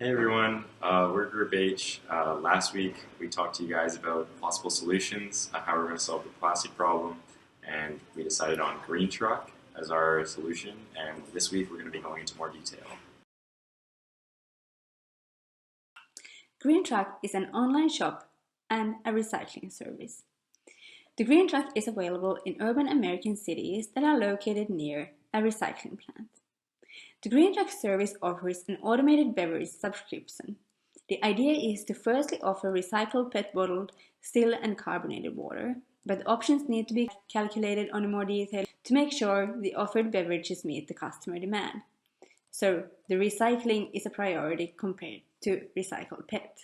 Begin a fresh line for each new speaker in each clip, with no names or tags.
Hey everyone, we're Group H. Last week we talked to you guys about possible solutions, how we're going to solve the plastic problem, and we decided on green truck as our solution, and this week we're going to be going into more detail.
Green Truck is an online shop and a recycling service. The Green Truck is available in urban American cities that are located near a recycling plant. The Green Truck service offers an automated beverage subscription. The idea is to firstly offer recycled PET bottled, still and carbonated water, but the options need to be calculated on a more detail to make sure the offered beverages meet the customer demand. So the recycling is a priority compared to recycled PET.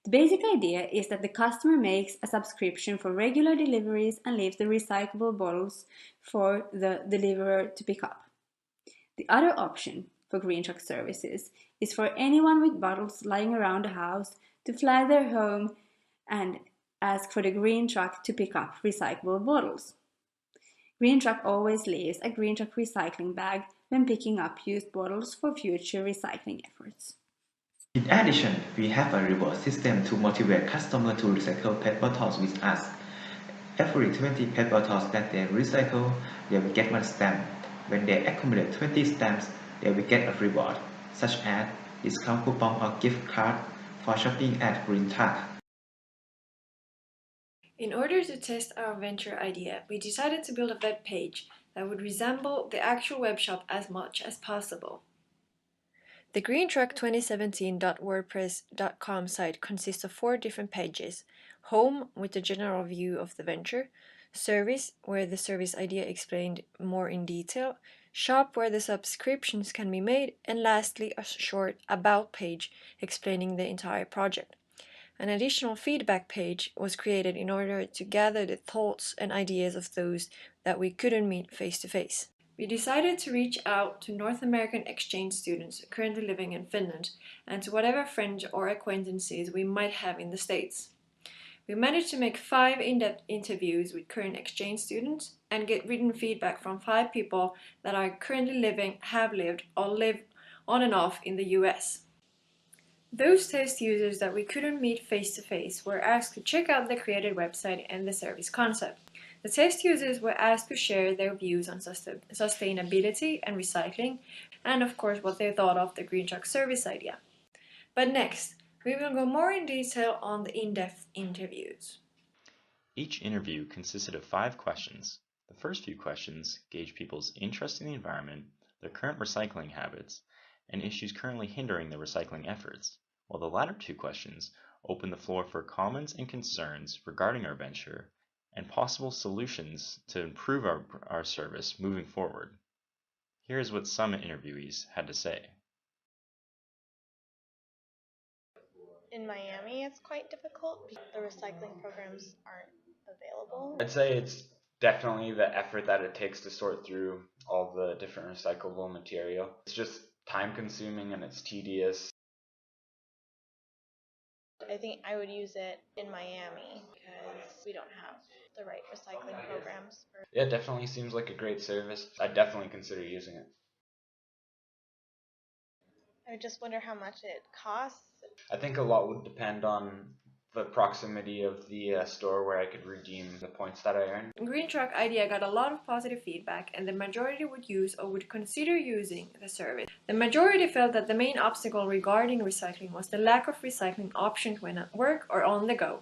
The basic idea is that the customer makes a subscription for regular deliveries and leaves the recyclable bottles for the deliverer to pick up. The other option for Green Truck services is for anyone with bottles lying around the house to fly their home and ask for the Green Truck to pick up recyclable bottles. Green Truck always leaves a Green Truck recycling bag when picking up used bottles for future recycling efforts.
In addition, we have a reward system to motivate customers to recycle PET bottles with us. Every 20 PET bottles that they recycle, they will get one stamp. When they accumulate 20 stamps, they will get a reward, such as discount coupon or gift card for shopping at Green Truck.
In order to test our venture idea, we decided to build a web page that would resemble the actual web shop as much as possible. The greentruck2017.wordpress.com site consists of 4 different pages: Home, with a general view of the venture; Service, where the service idea explained more in detail; Shop, where the subscriptions can be made; and lastly, a short About page explaining the entire project. An additional feedback page was created in order to gather the thoughts and ideas of those that we couldn't meet face-to-face. We decided to reach out to North American exchange students currently living in Finland and to whatever friends or acquaintances we might have in the States. We managed to make 5 in-depth interviews with current exchange students and get written feedback from 5 people that are currently living, have lived, or live on and off in the US. Those test users that we couldn't meet face-to-face were asked to check out the created website and the service concept. The test users were asked to share their views on sustainability and recycling, and of course what they thought of the Green Truck service idea. But next, we will go more in detail on the in-depth interviews.
Each interview consisted of 5 questions. The first few questions gauge people's interest in the environment, their current recycling habits, and issues currently hindering the recycling efforts, while the latter 2 questions open the floor for comments and concerns regarding our venture and possible solutions to improve our service moving forward. Here is what some interviewees had to say.
In Miami, it's quite difficult because the recycling programs aren't available.
I'd say it's definitely the effort that it takes to sort through all the different recyclable material. It's just time consuming and it's tedious.
I think I would use it in Miami because we don't have the right recycling programs.
Yeah, it definitely seems like a great service. I'd definitely consider using it.
I just wonder how much it costs.
I think a lot would depend on the proximity of the store where I could redeem the points that I earn.
Green Truck idea got a lot of positive feedback, and the majority would use or would consider using the service. The majority felt that the main obstacle regarding recycling was the lack of recycling options when at work or on the go.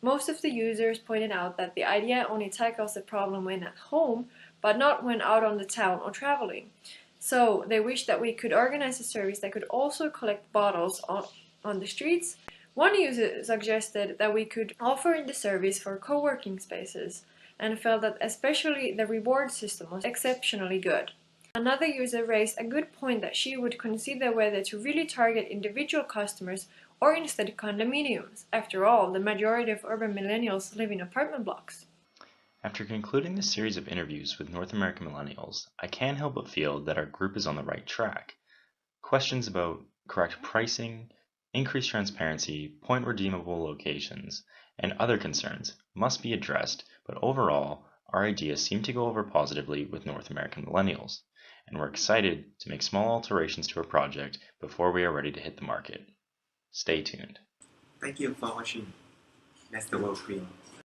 Most of the users pointed out that the idea only tackles the problem when at home, but not when out on the town or traveling. So they wished that we could organize a service that could also collect bottles on the streets. One user suggested that we could offer the service for co-working spaces and felt that especially the reward system was exceptionally good. Another user raised a good point that she would consider whether to really target individual customers or instead condominiums. After all, the majority of urban millennials live in apartment blocks.
After concluding this series of interviews with North American millennials, I can't help but feel that our group is on the right track. Questions about correct pricing, increased transparency, point redeemable locations, and other concerns must be addressed, but overall, our ideas seem to go over positively with North American millennials, and we're excited to make small alterations to our project before we are ready to hit the market. Stay tuned.
Thank you for watching. That's the world screen.